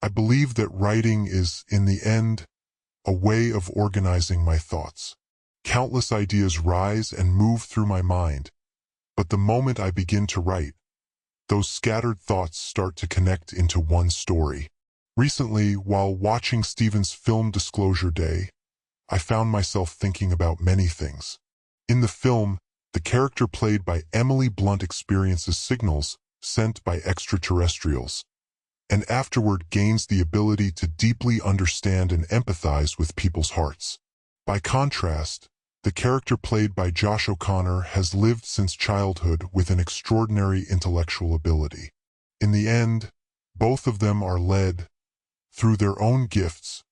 I believe that writing is, in the end, a way of organizing my thoughts. Countless ideas rise and move through my mind, but the moment I begin to write, those scattered thoughts start to connect into one story. Recently, while watching Steven's film Disclosure Day, I found myself thinking about many things. In the film, the character played by Emily Blunt experiences signals sent by extraterrestrials, and afterward gains the ability to deeply understand and empathize with people's hearts. By contrast, the character played by Josh O'Connor has lived since childhood with an extraordinary intellectual ability. In the end, both of them are led, through their own gifts,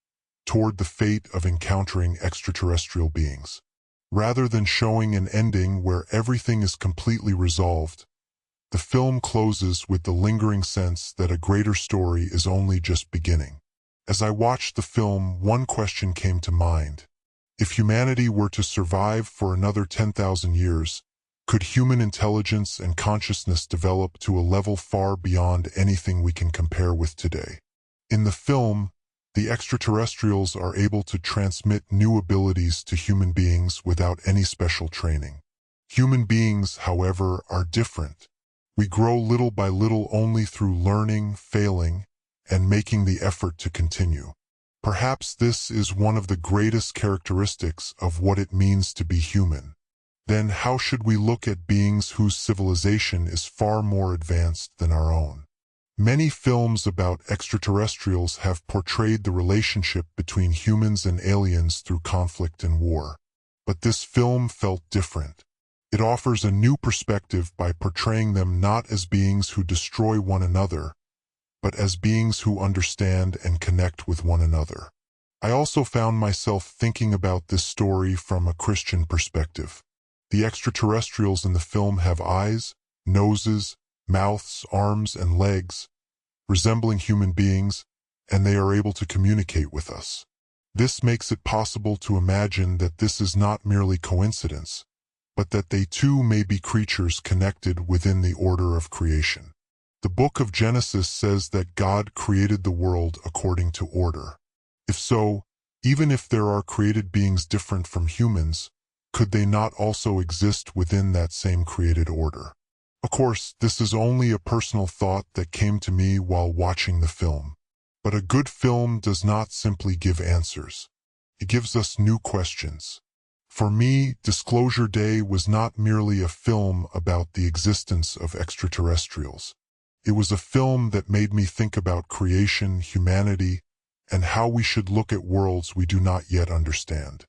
toward the fate of encountering extraterrestrial beings. Rather than showing an ending where everything is completely resolved, the film closes with the lingering sense that a greater story is only just beginning. As I watched the film, one question came to mind. If humanity were to survive for another 10,000 years, could human intelligence and consciousness develop to a level far beyond anything we can compare with today? In the film, the extraterrestrials are able to transmit new abilities to human beings without any special training. Human beings, however, are different. We grow little by little only through learning, failing, and making the effort to continue. Perhaps this is one of the greatest characteristics of what it means to be human. Then how should we look at beings whose civilization is far more advanced than our own? Many films about extraterrestrials have portrayed the relationship between humans and aliens through conflict and war. But this film felt different. It offers a new perspective by portraying them not as beings who destroy one another, but as beings who understand and connect with one another. I also found myself thinking about this story from a Christian perspective. The extraterrestrials in the film have eyes, noses, mouths, arms, and legs, resembling human beings, and they are able to communicate with us. This makes it possible to imagine that this is not merely coincidence, but that they too may be creatures connected within the order of creation. The book of Genesis says that God created the world according to order. If so, even if there are created beings different from humans, could they not also exist within that same created order? Of course, this is only a personal thought that came to me while watching the film. But a good film does not simply give answers. It gives us new questions. For me, Disclosure Day was not merely a film about the existence of extraterrestrials. It was a film that made me think about creation, humanity, and how we should look at worlds we do not yet understand.